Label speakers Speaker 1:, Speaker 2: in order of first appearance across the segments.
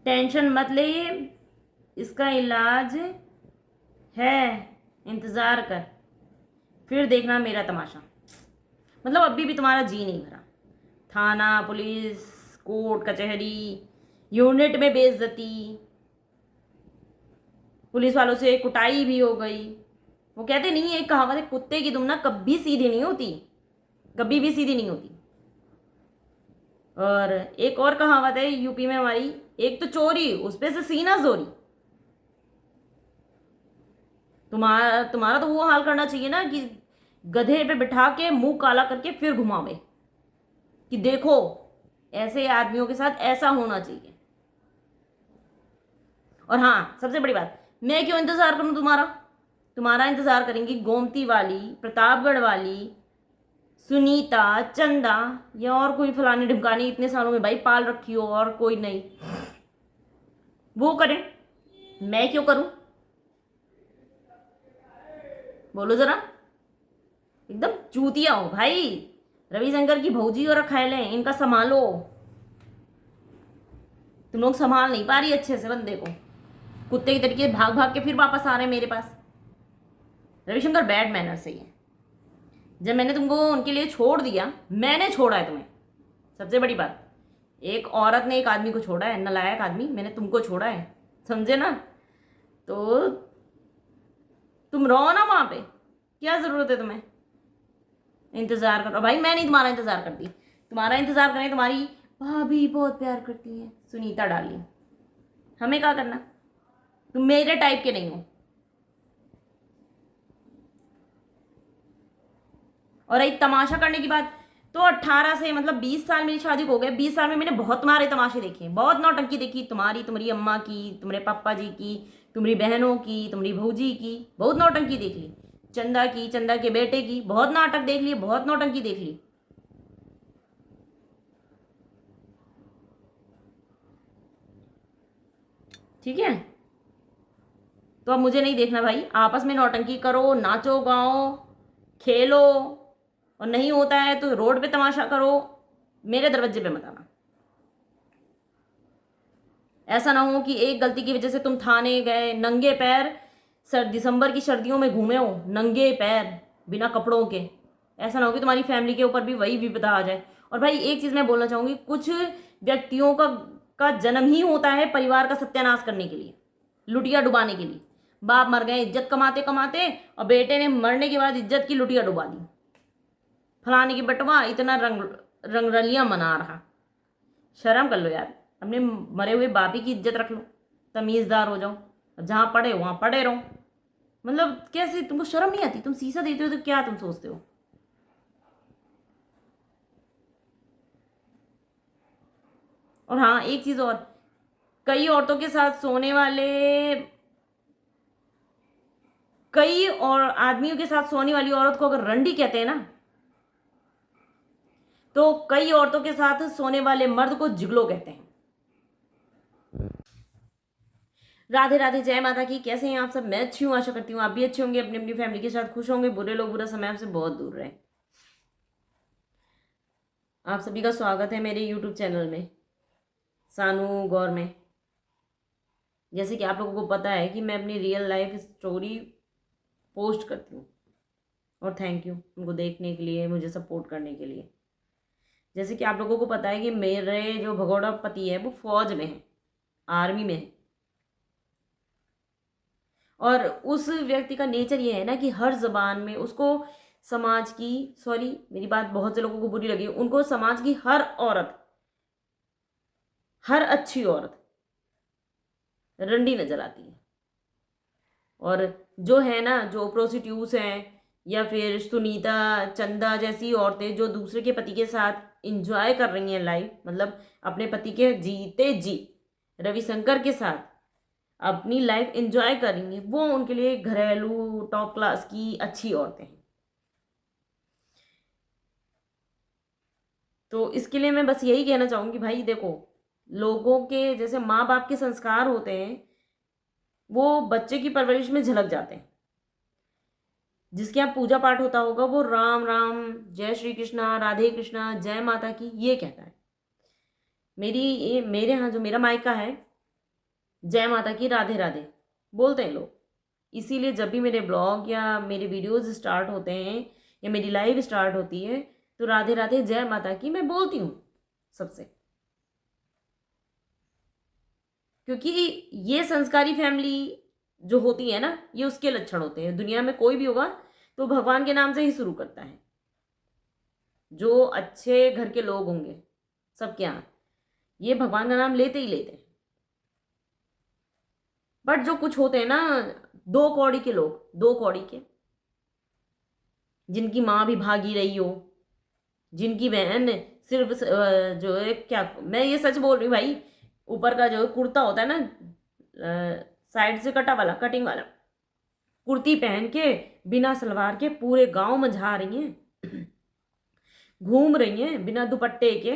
Speaker 1: Tension मत ले, इसका इलाज है, इंतज़ार कर, फिर देखना मेरा तमाशा। मतलब अभी भी तुम्हारा जी नहीं भरा। थाना, पुलिस, कोर्ट कचहरी, यूनिट में बेइज्जती, पुलिस वालों से कुटाई भी हो गई। वो कहते नहीं है, एक कहावत है, कुत्ते की दुम ना कभी सीधी नहीं होती, कभी भी सीधी नहीं होती। और एक और कहावत है यूपी में हमारी, एक तो चोरी उस पे से सीना जोरी। तुम्हारा तुम्हारा तो वो हाल करना चाहिए ना कि गधे पे बिठा के मुंह काला करके फिर घुमावे कि देखो ऐसे आदमियों के साथ ऐसा होना चाहिए। और हाँ, सबसे बड़ी बात, मैं क्यों इंतजार करूं तुम्हारा? तुम्हारा इंतजार करेंगी गोमती वाली, प्रतापगढ़ वाली, सुनीता, चंदा, या और कोई फलानी ढिमकानी इतने सालों में भाई पाल रखी हो और कोई नहीं, वो करें। मैं क्यों करूं? बोलो जरा। एकदम चूतिया हो भाई। रविशंकर की भौजी और रखायल है, इनका संभालो। तुम लोग संभाल नहीं पा रही अच्छे से बंदे को, कुत्ते की तरीके भाग भाग के फिर वापस आ रहे हैं मेरे पास। रविशंकर बैड मैनर से ही है। जब मैंने तुमको उनके लिए छोड़ दिया, मैंने छोड़ा है तुम्हें, सबसे बड़ी बात। एक औरत ने एक आदमी को छोड़ा है, नालायक आदमी, मैंने तुमको छोड़ा है, समझे ना? तो तुम रहो ना वहां पे, क्या जरूरत है तुम्हें इंतजार करो? भाई मैं नहीं तुम्हारा इंतजार करती, तुम्हारा इंतजार करें तुम्हारी भाभी बहुत प्यार करती है, सुनीता डार्लिंग। हमें क्या करना, तुम मेरे टाइप के नहीं हो। और एक तमाशा करने की बात, तो 18 से मतलब 20 साल मेरी शादी को हो गए, 20 साल में मैंने बहुत तुम्हारे तमाशे देखे, बहुत नौटंकी देखी, तुम्हारी, तुम्हारी अम्मा की, तुम्हारे पापा जी की, तुम्हारी बहनों की, तुम्हारी भौजी की, बहुत नौटंकी देख ली। चंदा की, चंदा के बेटे की, बहुत नाटक देख लिए, बहुत नौटंकी देख ली। ठीक है, तो अब मुझे नहीं देखना भाई। आपस में नौटंकी करो, नाचो गाओ, खेलो, और नहीं होता है तो रोड पे तमाशा करो, मेरे दरवाजे पे मत आना। ऐसा ना हो कि एक गलती की वजह से तुम थाने गए नंगे पैर, दिसंबर की सर्दियों में घूमे हो नंगे पैर बिना कपड़ों के। ऐसा ना हो कि तुम्हारी फैमिली के ऊपर भी वही विपदा आ जाए। और भाई एक चीज मैं बोलना चाहूंगी, कुछ व्यक्तियों का जन्म ही होता है परिवार का सत्यानाश करने के लिए, लुटिया डुबाने के लिए। बाप मर गए इज्जत कमाते कमाते, और बेटे ने मरने के बाद इज्जत की लुटिया डुबा दी। फलाने की बटवा इतना रंगरलियां मना रहा। शर्म कर लो यार, अपने मरे हुए बापी की इज्जत रख लो, तमीजदार हो जाओ, जहां पड़े वहां पड़े रहो। मतलब कैसे तुमको शर्म नहीं आती? तुम सीसा देते हो तो क्या तुम सोचते हो? और हाँ एक चीज और, कई औरतों के साथ सोने वाले, कई और आदमियों के साथ सोने वाली औरत को अगर रंडी कहते हैं ना, तो कई औरतों के साथ सोने वाले मर्द को जिगलो कहते हैं। राधे राधे, जय माता की। कैसे हैं आप सब? मैं अच्छी हूँ, आशा करती हूँ आप भी अच्छे होंगे, अपनी अपनी फैमिली के साथ खुश होंगे। बुरे लोग बुरा समय आपसे बहुत दूर रहे। आप सभी का स्वागत है मेरे यूट्यूब चैनल में, सानू गौर में। जैसे कि आप लोगों को पता है कि मैं अपनी रियल लाइफ स्टोरी पोस्ट करती हूँ, और थैंक यू उनको देखने के लिए, मुझे सपोर्ट करने के लिए। जैसे कि आप लोगों को पता है कि मेरे जो भगोड़ा पति है वो फौज में है, आर्मी में है। और उस व्यक्ति का नेचर ये है ना कि हर जबान में उसको समाज की, सॉरी मेरी बात बहुत से लोगों को बुरी लगी, उनको समाज की हर औरत, हर अच्छी औरत रंडी नजर आती है। और जो है ना, जो प्रोस्टिट्यूट्स हैं या फिर सुनीता, चंदा जैसी औरतें जो दूसरे के पति के साथ इंजॉय कर रही हैं लाइफ, मतलब अपने पति के जीते जी रविशंकर के साथ अपनी लाइफ एंजॉय कर रही हैं, वो उनके लिए घरेलू टॉप क्लास की अच्छी औरतें हैं। तो इसके लिए मैं बस यही कहना चाहूंगी भाई, देखो लोगों के जैसे माँ बाप के संस्कार होते हैं वो बच्चे की परवरिश में झलक जाते हैं। जिसके यहाँ पूजा पाठ होता होगा वो राम राम, जय श्री कृष्णा, राधे कृष्णा, जय माता की ये कहता है। मेरे यहाँ जो मेरा मायका है जय माता की, राधे राधे बोलते हैं लोग। इसीलिए जब भी मेरे ब्लॉग या मेरे वीडियोस स्टार्ट होते हैं या मेरी लाइव स्टार्ट होती है तो राधे राधे जय माता की मैं बोलती हूँ सबसे, क्योंकि ये संस्कारी फैमिली जो होती है ना, ये उसके लक्षण होते हैं। दुनिया में कोई भी होगा तो भगवान के नाम से ही शुरू करता है। जो अच्छे घर के लोग होंगे सबके यहाँ, ये भगवान का नाम लेते ही लेते हैं। बट जो कुछ होते हैं ना, दो कौड़ी के लोग, दो कौड़ी के, जिनकी माँ भी भागी रही हो, जिनकी बहन सिर्फ जो है, क्या मैं ये सच बोल रही हूँ भाई, ऊपर का जो कुर्ता होता है ना, साइड से कटा वाला, कटिंग वाला कुर्ती पहन के बिना सलवार के पूरे गांव में जा रही हैं, घूम रही हैं बिना दुपट्टे के,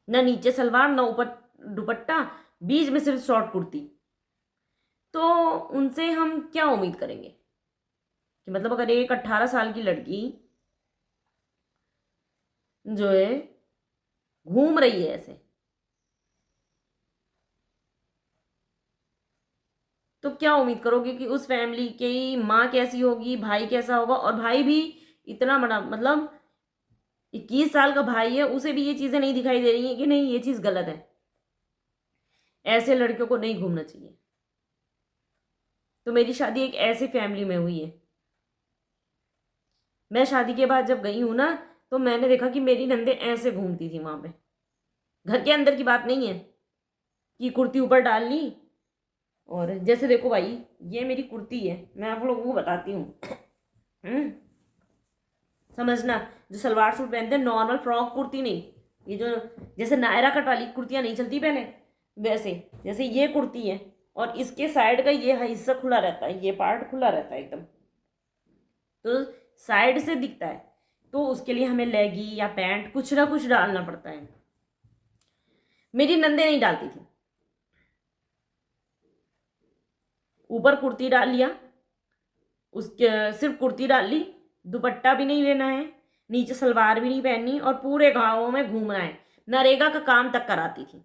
Speaker 1: ना नीचे सलवार ना ऊपर दुपट्टा, बीच में सिर्फ शॉर्ट कुर्ती। तो उनसे हम क्या उम्मीद करेंगे कि मतलब अगर एक 18 साल की लड़की जो है घूम रही है ऐसे, तो क्या उम्मीद करोगे कि उस फैमिली की माँ कैसी होगी, भाई कैसा होगा। और भाई भी इतना बड़ा, मतलब 21 साल का भाई है, उसे भी ये चीजें नहीं दिखाई दे रही हैं कि नहीं ये चीज गलत है, ऐसे लड़कियों को नहीं घूमना चाहिए। तो मेरी शादी एक ऐसी फैमिली में हुई है। मैं शादी के बाद जब गई हूं ना, तो मैंने देखा कि मेरी नंदे ऐसे घूमती थी वहां पे। घर के अंदर की बात नहीं है कि कुर्ती ऊपर डाल ली, और जैसे देखो भाई, ये मेरी कुर्ती है, मैं आप लोगों को बताती हूँ। समझना, जो सलवार सूट पहनते हैं नॉर्मल फ्रॉक कुर्ती नहीं, ये जो जैसे नायरा कट वाली कुर्तियां नहीं चलती पहले, वैसे जैसे ये कुर्ती है, और इसके साइड का ये हिस्सा खुला रहता है, ये पार्ट खुला रहता है एकदम, तो साइड से दिखता है। तो उसके लिए हमें लेगी या पैंट कुछ ना कुछ डालना पड़ता है। मेरी नंदे नहीं डालती थी, ऊपर कुर्ती डाल लिया, उसके सिर्फ कुर्ती डाल ली, दुपट्टा भी नहीं लेना है, नीचे सलवार भी नहीं पहननी, और पूरे गांवों में घूमना है, नरेगा का काम तक कराती थी।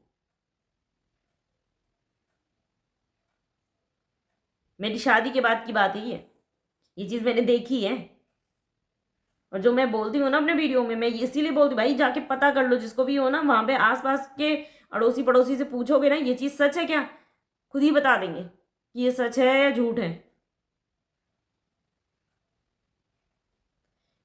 Speaker 1: मेरी शादी के बाद की बात है ये चीज मैंने देखी है। और जो मैं बोलती हूँ ना अपने वीडियो में, मैं इसीलिए बोलती हूँ भाई, जाके पता कर लो, जिसको भी हो ना वहां पे आसपास के अड़ोसी पड़ोसी से पूछोगे ना ये चीज सच है क्या, खुद ही बता देंगे कि ये सच है या झूठ है।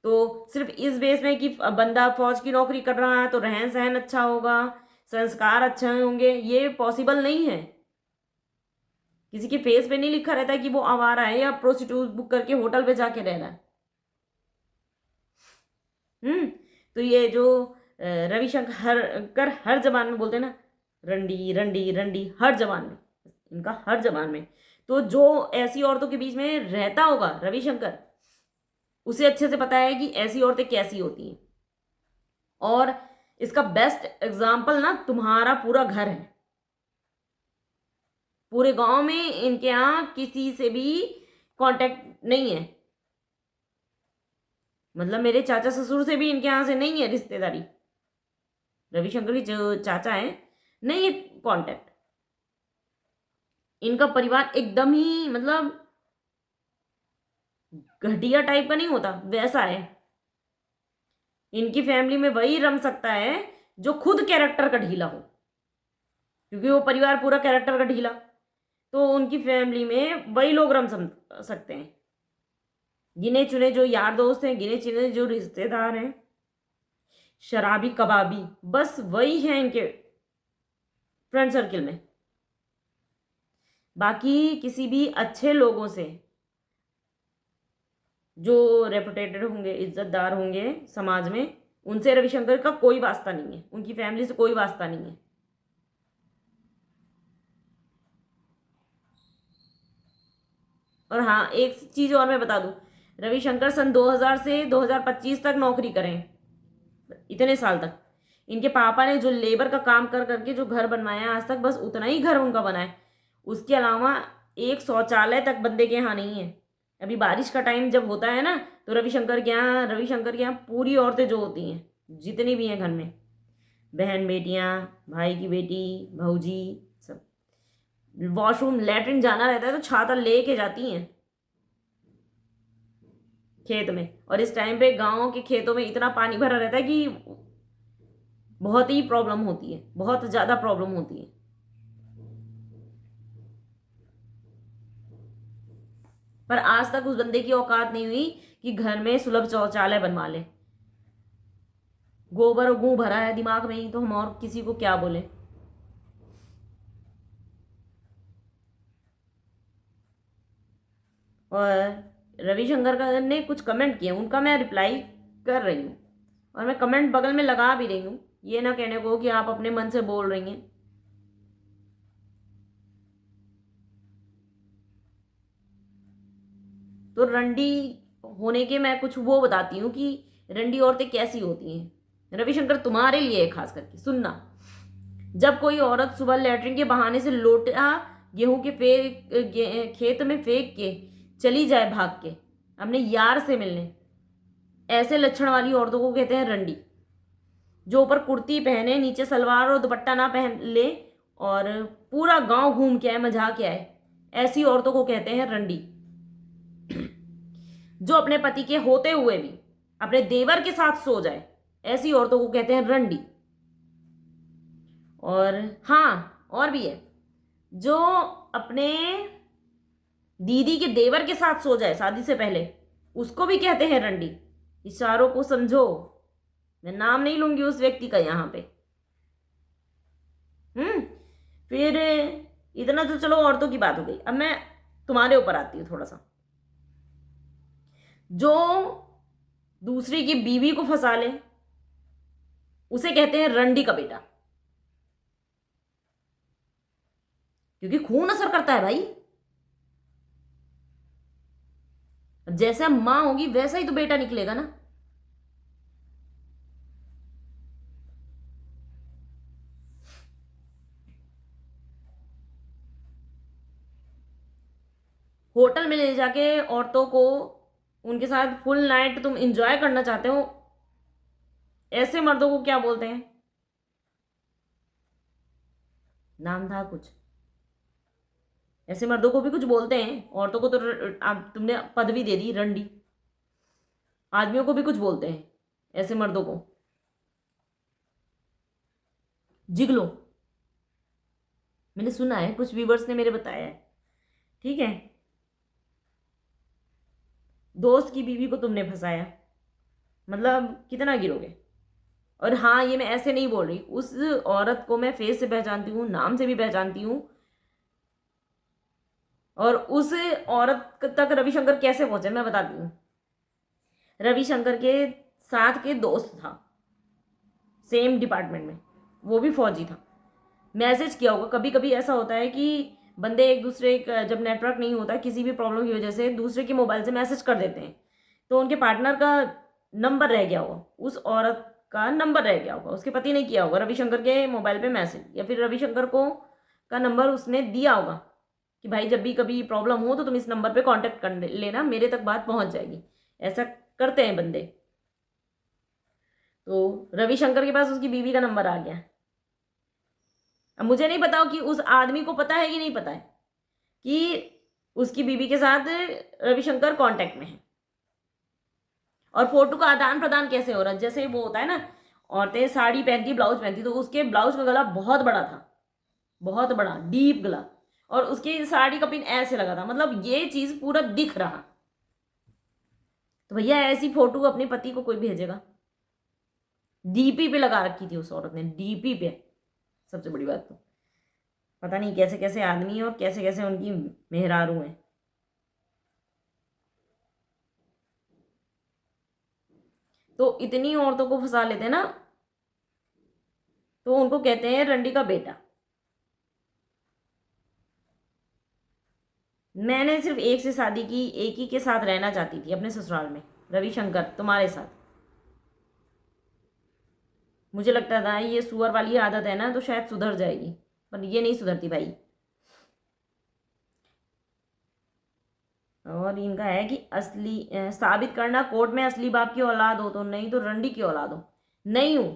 Speaker 1: तो सिर्फ इस बेस में कि बंदा फौज की नौकरी कर रहा है तो रहन सहन अच्छा होगा, संस्कार अच्छे होंगे, ये पॉसिबल नहीं है। किसी के फेस पे नहीं लिखा रहता कि वो आवारा है या प्रोस्टिट्यूट बुक करके होटल पे जाके रह रहा है। तो ये जो रविशंकर हर जबान में बोलते हैं ना, रंडी रंडी रंडी, हर जबान में, इनका हर जबान में। तो जो ऐसी औरतों के बीच में रहता होगा रविशंकर, उसे अच्छे से पता है कि ऐसी औरतें कैसी होती हैं। और इसका बेस्ट एग्जाम्पल ना तुम्हारा पूरा घर है। पूरे गांव में इनके यहाँ किसी से भी कांटेक्ट नहीं है, मतलब मेरे चाचा ससुर से भी इनके यहाँ से नहीं है रिश्तेदारी, रविशंकर के जो चाचा हैं नहीं है कांटेक्ट। इनका परिवार एकदम ही मतलब घटिया टाइप का नहीं होता, वैसा है। इनकी फैमिली में वही रम सकता है जो खुद कैरेक्टर का ढीला हो, क्योंकि वो परिवार पूरा कैरेक्टर का ढीला, तो उनकी फैमिली में वही लोग रम सकते हैं। गिने चुने जो यार दोस्त हैं, गिने चुने जो रिश्तेदार हैं, शराबी कबाबी, बस वही है इनके फ्रेंड सर्किल में। बाकी किसी भी अच्छे लोगों से जो रेपुटेटेड होंगे, इज्जतदार होंगे समाज में, उनसे रविशंकर का कोई वास्ता नहीं है, उनकी फैमिली से कोई वास्ता नहीं है। और हाँ, एक चीज और मैं बता दूं, रविशंकर सन 2000 से 2025 तक नौकरी करें, इतने साल तक इनके पापा ने जो लेबर का काम कर करके जो घर बनवाया आज तक, बस उतना ही घर उनका बना है। उसके अलावा एक शौचालय तक बंदे के यहाँ नहीं है। अभी बारिश का टाइम जब होता है ना, तो रविशंकर के यहाँ पूरी औरतें जो होती हैं, जितनी भी हैं घर में, बहन बेटियां, भाई की बेटी, भौजी, सब वॉशरूम लैट्रिन जाना रहता है तो छाता लेके जाती हैं खेत में। और इस टाइम पे गांव के खेतों में इतना पानी भरा रहता है कि बहुत ही प्रॉब्लम होती है, बहुत ज्यादा प्रॉब्लम होती है। पर आज तक उस बंदे की औकात नहीं हुई कि घर में सुलभ शौचालय बनवा ले। गोबर और गूं भरा है दिमाग में ही, तो हम और किसी को क्या बोले। और रविशंकर का ने कुछ कमेंट किए, उनका मैं रिप्लाई कर रही हूँ और मैं कमेंट बगल में लगा भी रही हूँ, ये ना कहने को कि आप अपने मन से बोल रही हैं। तो रंडी होने के मैं कुछ वो बताती हूँ कि रंडी औरतें कैसी होती हैं। रविशंकर तुम्हारे लिए है खास करके, सुनना। जब कोई औरत सुबह लैट्रिन के बहाने से लोटा गेहूं के खेत में फेंक के चली जाए भाग के अपने यार से मिलने, ऐसे लक्षण वाली औरतों को कहते हैं रंडी। जो ऊपर कुर्ती पहने, नीचे सलवार और दुपट्टा ना पहन ले और पूरा गांव घूम के आए, मजा के आए, ऐसी औरतों को कहते हैं रंडी। जो अपने पति के होते हुए भी अपने देवर के साथ सो जाए, ऐसी औरतों को कहते हैं रंडी। और हाँ, और भी है, जो अपने दीदी के देवर के साथ सो जाए शादी से पहले, उसको भी कहते हैं रंडी। इशारों को समझो, मैं नाम नहीं लूंगी उस व्यक्ति का यहां पे। फिर इतना तो चलो औरतों की बात हो गई। अब मैं तुम्हारे ऊपर आती हूँ थोड़ा सा। जो दूसरी की बीवी को फंसा ले, उसे कहते हैं रंडी का बेटा, क्योंकि खून असर करता है भाई। जैसे मां होगी वैसा ही तो बेटा निकलेगा ना। होटल में ले जाके औरतों को उनके साथ फुल नाइट तुम एंजॉय करना चाहते हो, ऐसे मर्दों को क्या बोलते हैं? नाम था कुछ, ऐसे मर्दों को भी कुछ बोलते हैं। औरतों को तो तुमने पदवी दे दी रंडी, आदमियों को भी कुछ बोलते हैं ऐसे मर्दों को, जिगलो। मैंने सुना है, कुछ व्यूवर्स ने मेरे बताया है। ठीक है, दोस्त की बीवी को तुमने फंसाया, मतलब कितना गिरोगे। और हाँ, ये मैं ऐसे नहीं बोल रही, उस औरत को मैं फेस से पहचानती हूँ, नाम से भी पहचानती हूँ। और उस औरत तक रविशंकर कैसे पहुंचे मैं बताती हूँ। रविशंकर के साथ के दोस्त था, सेम डिपार्टमेंट में, वो भी फौजी था। मैसेज किया होगा, कभी कभी ऐसा होता है कि बंदे एक दूसरे का, जब नेटवर्क नहीं होता किसी भी प्रॉब्लम की वजह से, दूसरे के मोबाइल से मैसेज कर देते हैं, तो उनके पार्टनर का नंबर रह गया होगा, उस औरत का नंबर रह गया होगा, उसके पति ने किया होगा रविशंकर के मोबाइल पे मैसेज, या फिर रविशंकर को का नंबर उसने दिया होगा कि भाई जब भी कभी प्रॉब्लम हो तो तुम इस नंबर पे कांटेक्ट कर लेना, मेरे तक बात पहुंच जाएगी। ऐसा करते हैं बंदे। तो रविशंकर के पास उसकी बीवी का नंबर आ गया। अब मुझे नहीं पता कि उस आदमी को पता है कि नहीं पता है कि उसकी बीवी के साथ रविशंकर कांटेक्ट में है। और फोटो का आदान प्रदान कैसे हो रहा है? जैसे वो होता है ना, औरतें साड़ी पहनती, ब्लाउज पहनती, तो उसके ब्लाउज का गला बहुत बड़ा था, बहुत बड़ा डीप गला, और उसकी साड़ी का पिन ऐसे लगा था, मतलब ये चीज पूरा दिख रहा। तो भैया ऐसी फोटो अपने पति को कोई भेजेगा? डीपी पे लगा रखी थी उस औरत ने, डीपी पे। सबसे बड़ी बात तो पता नहीं कैसे कैसे आदमी और कैसे कैसे उनकी मेहरारू हैं। तो इतनी औरतों को फंसा लेते हैं ना, तो उनको कहते हैं रंडी का बेटा। मैंने सिर्फ एक से शादी की, एक ही के साथ रहना चाहती थी अपने ससुराल में, रविशंकर तुम्हारे साथ। मुझे लगता था ये सुअर वाली आदत है ना तो शायद सुधर जाएगी, पर ये नहीं सुधरती भाई। और इनका है कि असली साबित करना कोर्ट में असली बाप की औलाद हो तो, नहीं तो रंडी की औलाद हो। नहीं हूं।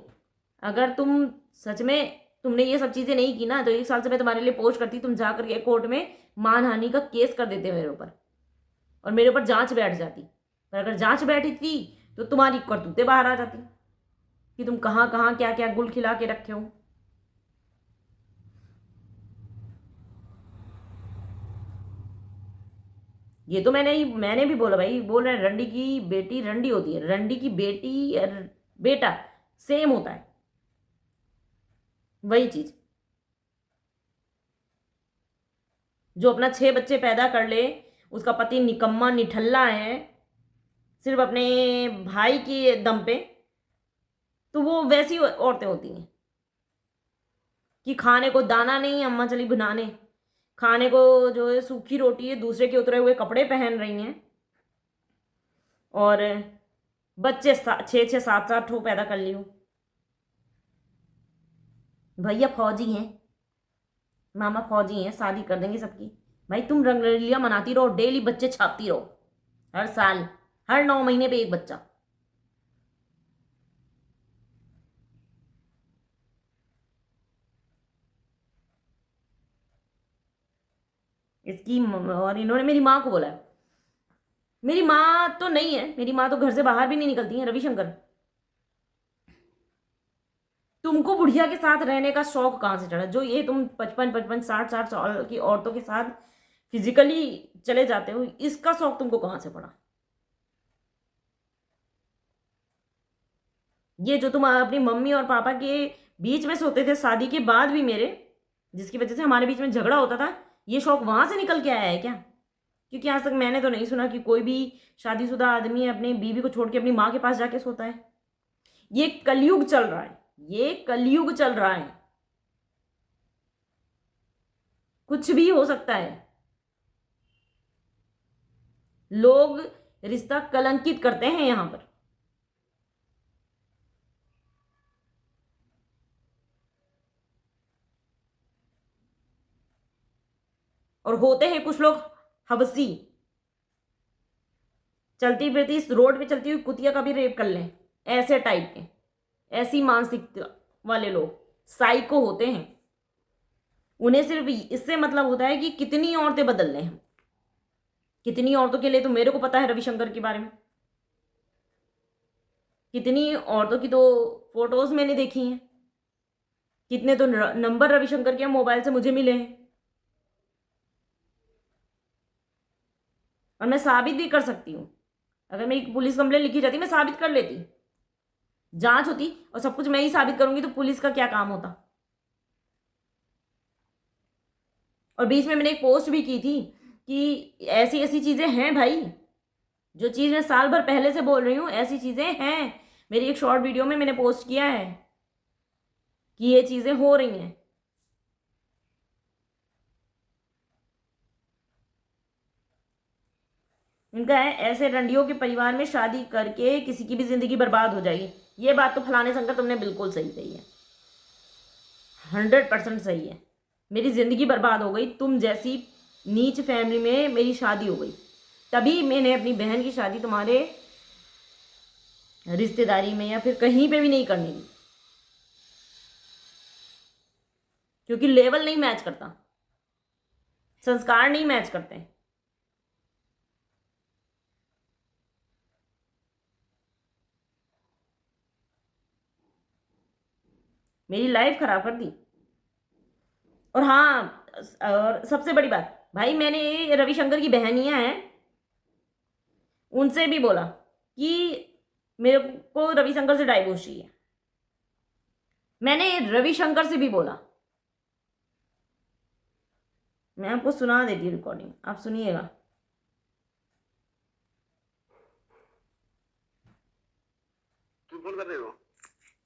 Speaker 1: अगर तुम सच में तुमने ये सब चीजें नहीं की ना तो 1 साल से मैं तुम्हारे लिए पोस्ट करती, तुम जा करके कोर्ट में मानहानि का केस कर देते मेरे ऊपर और मेरे ऊपर जांच बैठ जाती। पर अगर जांच बैठी थी तो तुम्हारी करतूतें बाहर आ जाती कि तुम कहाँ कहाँ क्या क्या गुल खिला के रखे हो। ये तो मैंने भी बोला भाई, बोल रहे हैं रंडी की बेटी रंडी होती है, रंडी की बेटी और बेटा सेम होता है, वही चीज। जो अपना 6 बच्चे पैदा कर ले, उसका पति निकम्मा निठल्ला है सिर्फ अपने भाई के दम पे, तो वो वैसी औरतें होती हैं कि खाने को दाना नहीं, अम्मा चली बनाने, खाने को जो है सूखी रोटी है, दूसरे के उतरे हुए कपड़े पहन रही हैं और बच्चे 6-6 7-7 ठो पैदा कर लियो। भैया फौजी हैं, मामा फौजी हैं, शादी कर देंगे सबकी। भाई तुम रंगरलियां मनाती रहो, डेली बच्चे छापती रहो, हर साल हर 9 महीने पे एक बच्चा। और इन्होंने मेरी माँ को बोला है, मेरी माँ तो नहीं है, मेरी माँ तो घर से बाहर भी नहीं निकलती है। रविशंकर, तुमको बुढ़िया के साथ रहने का शौक कहाँ से चढ़ा? जो ये तुम 55-55 60-60 साल की औरतों के साथ फिजिकली चले जाते हो, इसका शौक तुमको कहाँ से पड़ा? ये जो तुम अपनी मम्मी और पापा के बीच में सोते थे शादी के बाद भी मेरे, जिसकी वजह से हमारे बीच में झगड़ा होता था, ये शौक वहां से निकल के आया है क्या? क्योंकि आज तक मैंने तो नहीं सुना कि कोई भी शादीशुदा आदमी अपनी बीवी को छोड़ के अपनी माँ के पास जाके सोता है। ये कलयुग चल रहा है, ये कलयुग चल रहा है, कुछ भी हो सकता है। लोग रिश्ता कलंकित करते हैं यहां पर। और होते हैं कुछ लोग हवसी, चलती फिरती इस रोड पे चलती हुई कुतिया का भी रेप कर लें, ऐसे टाइप के, ऐसी मानसिकता वाले लोग साइको होते हैं। उन्हें सिर्फ इससे मतलब होता है कि कितनी औरतें बदल लें हम। कितनी औरतों के लिए तो मेरे को पता है रविशंकर के बारे में, कितनी औरतों की तो फोटोज मैंने देखी हैं, कितने तो नंबर रविशंकर के मोबाइल से मुझे मिले हैं, और मैं साबित भी कर सकती हूँ। अगर मेरी पुलिस कंप्लेंट लिखी जाती मैं साबित कर लेती, जांच होती और सब कुछ मैं ही साबित करूंगी तो पुलिस का क्या काम होता। और बीच में मैंने एक पोस्ट भी की थी कि ऐसी ऐसी चीजें हैं भाई, जो चीज मैं साल भर पहले से बोल रही हूँ, ऐसी चीजें हैं। मेरी एक शॉर्ट वीडियो में मैंने पोस्ट किया है कि ये चीजें हो रही हैं। इनका है ऐसे रंडियों के परिवार में शादी करके किसी की भी जिंदगी बर्बाद हो जाएगी। ये बात तो फलाने शंकर तुमने बिल्कुल सही कही है, 100% सही है। मेरी जिंदगी बर्बाद हो गई, तुम जैसी नीच फैमिली में मेरी शादी हो गई, तभी मैंने अपनी बहन की शादी तुम्हारे रिश्तेदारी में या फिर कहीं पे भी नहीं करने दी, क्योंकि लेवल नहीं मैच करता, संस्कार नहीं मैच करते। मेरी लाइफ खराब कर दी। और हाँ, और सबसे बड़ी बात भाई, मैंने रविशंकर की बहनियां हैं, उनसे भी बोला कि मेरे को रविशंकर से डाइवोर्स चाहिए। मैंने रविशंकर से भी बोला, मैं आपको सुना देती हूँ रिकॉर्डिंग, आप सुनिएगा।
Speaker 2: क्यों फोन कर रहे हो?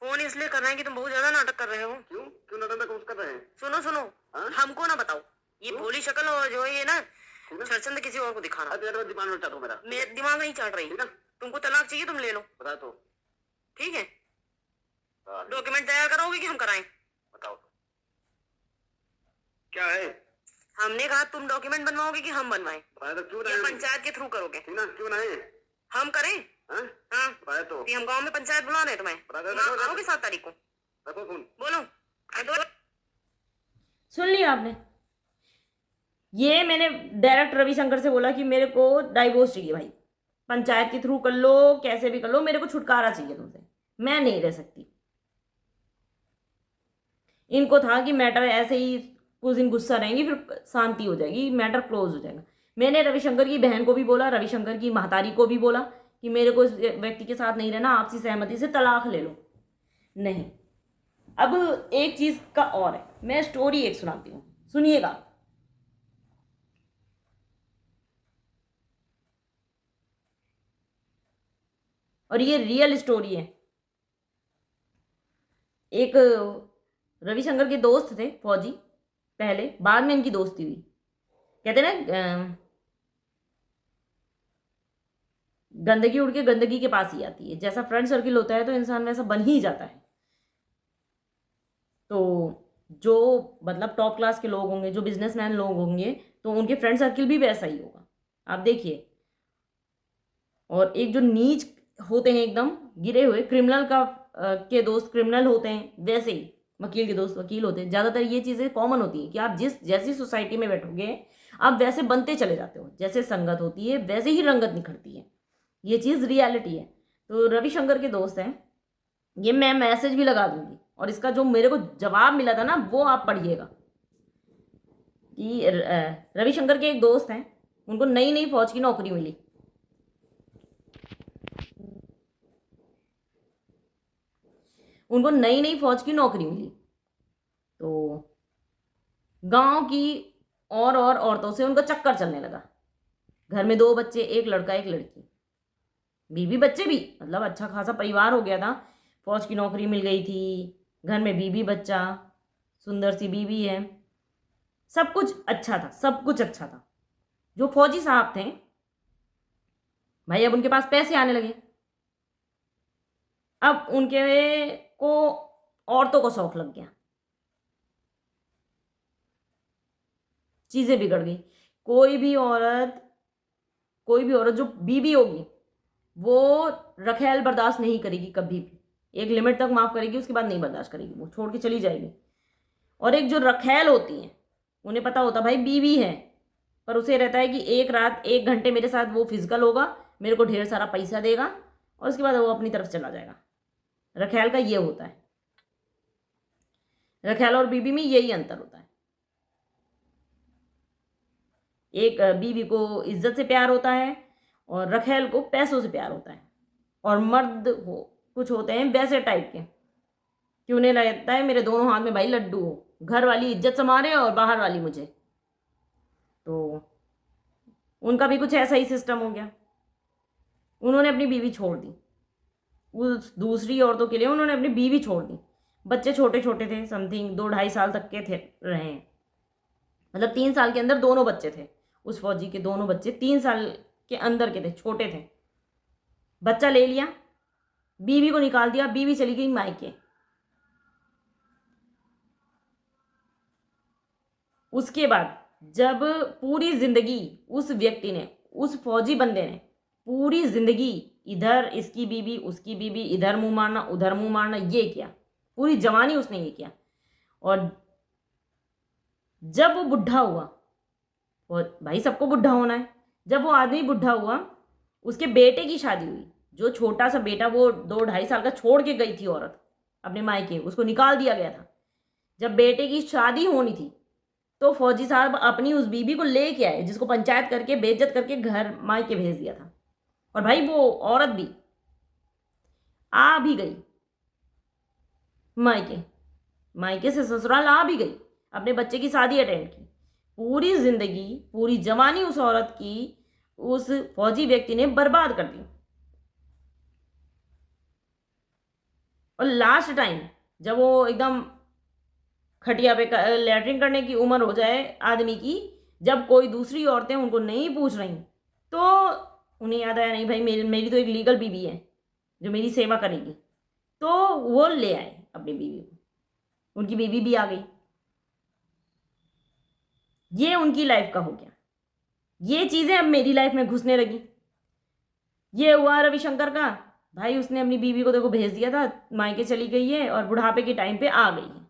Speaker 3: फोन इसलिए कर रहे हैं कि तुम बहुत ज्यादा नाटक कर रहे हो।
Speaker 2: क्यों क्यों नाटक कर रहे हैं?
Speaker 3: सुनो सुनो,
Speaker 2: हाँ?
Speaker 3: हमको ना बताओ, ये भोली शक्ल और जो है ये ना छरचंद किसी और को दिखाना।
Speaker 2: अरे यार दिमाग में चाटो मेरा।
Speaker 3: मैं दिमाग नहीं चाट रही,
Speaker 2: ठीक है?
Speaker 3: तुमको तलाक चाहिए तुम ले लो,
Speaker 2: बता तो।
Speaker 3: ठीक है?
Speaker 2: हाँ,
Speaker 3: डॉक्यूमेंट तैयार कराओगे कि हम कराएं?
Speaker 2: बताओ तो क्या है?
Speaker 3: हमने कहा तुम डॉक्यूमेंट बनवाओगे कि हम बनवाएं?
Speaker 2: बताया तो क्यों
Speaker 3: या
Speaker 2: ना?
Speaker 3: पंचायत के थ्रू करोगे?
Speaker 2: ठीक ना, क्यों ना है?
Speaker 3: हम करें?
Speaker 2: हाँ?
Speaker 3: हाँ,
Speaker 2: बताया तो।
Speaker 3: कि हम गांव में पंचायत बुला रहे हैं तुम्हें,
Speaker 2: बता दो,
Speaker 3: तुम आओगे 7 तारीख को?
Speaker 2: रखो फोन।
Speaker 3: बोलो।
Speaker 1: लिया आपने? ये मैंने डायरेक्ट रविशंकर से बोला कि मेरे को डाइवोर्स चाहिए भाई, पंचायत के थ्रू कर लो, कैसे भी कर लो, मेरे को छुटकारा चाहिए तुमसे, मैं नहीं रह सकती। इनको था कि मैटर ऐसे ही कुछ दिन गुस्सा रहेंगी, फिर शांति हो जाएगी, मैटर क्लोज हो जाएगा। मैंने रविशंकर की बहन को भी बोला, रविशंकर की महतारी को भी बोला कि मेरे को इस व्यक्ति के साथ नहीं रहना, आपसी सहमति से तलाक ले लो। नहीं। अब एक चीज का और है, मैं स्टोरी एक सुनाती हूँ, सुनिएगा। और ये रियल स्टोरी है। एक रविशंकर के दोस्त थे फौजी, पहले, बाद में इनकी दोस्ती हुई। कहते ना गंदगी उड़ के गंदगी के पास ही आती है, जैसा फ्रेंड सर्किल होता है तो इंसान वैसा बन ही जाता है। तो जो मतलब टॉप क्लास के लोग होंगे, जो बिजनेसमैन लोग होंगे, तो उनके फ्रेंड सर्किल भी वैसा ही होगा, आप देखिए। और एक जो नीच होते हैं, एकदम गिरे हुए, क्रिमिनल का के दोस्त क्रिमिनल होते हैं, वैसे ही वकील के दोस्त वकील होते हैं। ज़्यादातर ये चीज़ें कॉमन होती हैं कि आप जैसी सोसाइटी में बैठोगे आप वैसे बनते चले जाते हो, जैसे संगत होती है वैसे ही रंगत निखरती है। ये चीज़ रियलिटी है। तो रविशंकर के दोस्त हैं, ये मैं मैसेज भी लगा दूंगी, और इसका जो मेरे को जवाब मिला था ना वो आप पढ़िएगा। कि रविशंकर के एक दोस्त हैं, उनको नई नई फौज की नौकरी मिली। उनको नई नई फौज की नौकरी मिली, तो गांव की और औरतों से उनका चक्कर चलने लगा। घर में 2 बच्चे, एक लड़का एक लड़की, बीवी बच्चे भी, मतलब अच्छा खासा परिवार हो गया था। फौज की नौकरी मिल गई थी, घर में बीवी बच्चा, सुंदर सी बीवी है, सब कुछ अच्छा था, सब कुछ अच्छा था। जो फौजी साहब थे भाई, अब उनके पास पैसे आने लगे, अब उनके को औरतों को शौक लग गया, चीजें बिगड़ गई। कोई भी औरत जो बीबी होगी वो रखेल बर्दाश्त नहीं करेगी कभी भी। एक लिमिट तक माफ करेगी, उसके बाद नहीं बर्दाश्त करेगी, वो छोड़ के चली जाएगी। और एक जो रखेल होती हैं, उन्हें पता होता भाई बीवी है, पर उसे रहता है कि एक रात 1 घंटे मेरे साथ वो फिजिकल होगा, मेरे को ढेर सारा पैसा देगा, और उसके बाद वो अपनी तरफ चला जाएगा। रखेल का ये होता है, रखेल और बीबी में यही अंतर होता है। एक बीबी को इज्जत से प्यार होता है और रखेल को पैसों से प्यार होता है। और मर्द कुछ होते हैं वैसे टाइप के कि उन्हें लगता है मेरे दोनों हाथ में भाई लड्डू हो, घर वाली इज्जत संभाले और बाहर वाली मुझे। तो उनका भी कुछ ऐसा ही सिस्टम हो गया। उन्होंने अपनी बीवी छोड़ दी, उस दूसरी औरतों के लिए उन्होंने अपनी बीवी छोड़ दी। बच्चे छोटे छोटे थे, समथिंग 2-2.5 साल तक के थे रहे, मतलब 3 साल के अंदर दोनों बच्चे थे। उस फौजी के दोनों बच्चे 3 साल के अंदर के थे, छोटे थे। बच्चा ले लिया, बीवी को निकाल दिया, बीवी चली गई मायके। उसके बाद जब पूरी जिंदगी उस व्यक्ति ने, उस फौजी बंदे ने पूरी जिंदगी इधर इसकी बीवी उसकी बीवी, इधर मुंह मारना उधर मुंह मारना, ये किया, पूरी जवानी उसने ये किया। और जब वो बुढ़ा हुआ, और भाई सबको बुढ़ा होना है, जब वो आदमी बुढ़ा हुआ, उसके बेटे की शादी हुई। जो छोटा सा बेटा वो 2-2.5 साल का छोड़ के गई थी औरत अपने मायके, उसको निकाल दिया गया था। जब बेटे की शादी होनी थी तो फौजी साहब अपनी उस बीबी को लेके आए, जिसको पंचायत करके बेइज्जत करके घर मायके भेज दिया था। और भाई वो औरत भी आ भी गई मायके, मायके से ससुराल आ भी गई, अपने बच्चे की शादी अटेंड की। पूरी जिंदगी, पूरी जवानी उस औरत की उस फौजी व्यक्ति ने बर्बाद कर दी। और लास्ट टाइम जब वो एकदम खटिया पे लैटरिन करने की उम्र हो जाए आदमी की, जब कोई दूसरी औरतें उनको नहीं पूछ रही, तो उन्हें याद आया नहीं भाई मेरी तो एक लीगल बीवी है जो मेरी सेवा करेगी। तो वो ले आए अपनी बीवी को, उनकी बीवी भी आ गई। ये उनकी लाइफ का हो गया। ये चीजें अब मेरी लाइफ में घुसने लगी। ये हुआ रविशंकर का भाई, उसने अपनी बीवी को देखो भेज दिया था, मायके चली गई है और बुढ़ापे के टाइम पे आ गई है।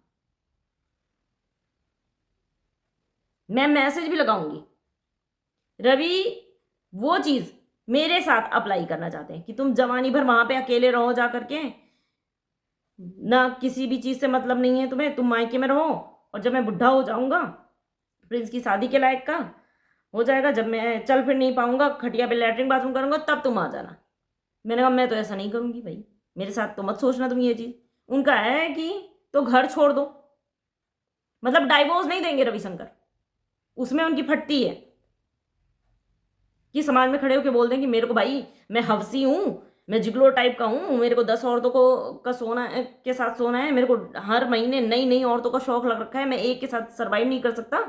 Speaker 1: मैं मैसेज भी लगाऊंगी। रवि वो चीज मेरे साथ अप्लाई करना चाहते हैं कि तुम जवानी भर वहां पे अकेले रहो जा करके, ना किसी भी चीज से मतलब नहीं है तुम्हें, तुम मायके में रहो, और जब मैं बुढ़ा हो जाऊंगा, प्रिंस की शादी के लायक का हो जाएगा, जब मैं चल फिर नहीं पाऊंगा, खटिया पे लैट्रिन बाथरूम करूंगा, तब तुम आ जाना। मैंने कहा मैं तो ऐसा नहीं करूंगी भाई, मेरे साथ तो मत सोचना तुम ये चीज। उनका है कि तो घर छोड़ दो, मतलब डाइवोर्स नहीं देंगे रविशंकर, उसमें उनकी फटती है कि समाज में खड़े होकर बोल दें कि मेरे को भाई, मैं हवसी हूं, मैं जिगलो टाइप का हूं, मेरे को 10 औरतों को का सोना के साथ सोना है, मेरे को हर महीने नई नई औरतों का शौक लग रखा है, मैं एक के साथ सरवाइव नहीं कर सकता,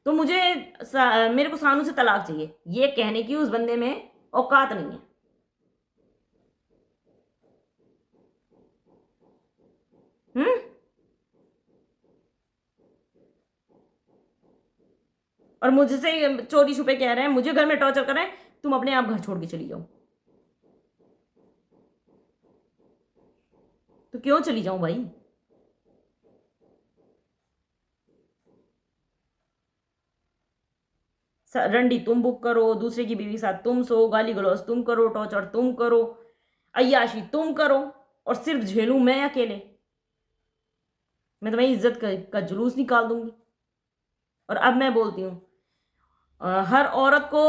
Speaker 1: तो मेरे को सानू से तलाक चाहिए, ये कहने की उस बंदे में औकात नहीं है। हम्म। और मुझसे चोरी छुपे कह रहे हैं, मुझे घर में टॉर्चर कर रहे हैं, तुम अपने आप घर छोड़ के चली जाओ। तो क्यों चली जाऊं भाई? रंडी तुम बुक करो, दूसरे की बीवी के साथ तुम सो, गाली गलौज तुम करो, टॉर्चर तुम करो, अय्याशी तुम करो, और सिर्फ झेलूं मैं अकेले। मैं तुम्हारी इज्जत का जुलूस निकाल दूंगी। और अब मैं बोलती हूँ, हर औरत को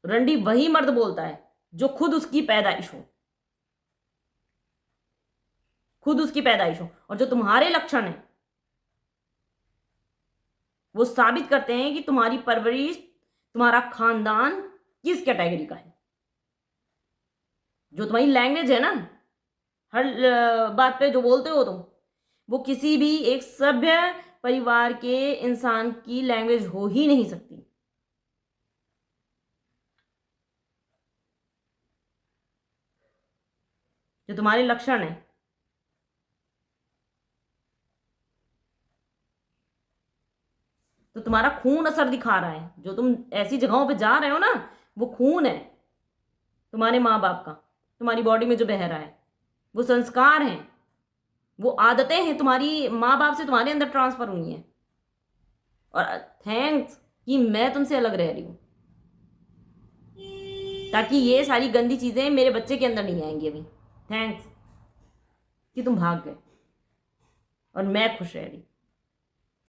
Speaker 1: रंडी वही मर्द बोलता है जो खुद उसकी पैदाइश हो, खुद उसकी पैदाइश हो। और जो तुम्हारे लक्षण है वो साबित करते हैं कि तुम्हारी परवरिश, तुम्हारा खानदान किस कैटेगरी का है। जो तुम्हारी लैंग्वेज है ना, हर बात पे जो बोलते हो तुम, वो किसी भी एक सभ्य परिवार के इंसान की लैंग्वेज हो ही नहीं सकती। जो तुम्हारे लक्षण है, तो तुम्हारा खून असर दिखा रहा है। जो तुम ऐसी जगहों पे जा रहे हो ना, वो खून है तुम्हारे माँ बाप का, तुम्हारी बॉडी में जो बह रहा है, वो संस्कार हैं, वो आदतें हैं तुम्हारी माँ बाप से तुम्हारे अंदर ट्रांसफर हुई हैं। और थैंक्स कि मैं तुमसे अलग रह रही हूं, ताकि ये सारी गंदी चीजें मेरे बच्चे के अंदर नहीं आएंगी अभी। थैंक्स कि तुम भाग गए और मैं खुश रह रही।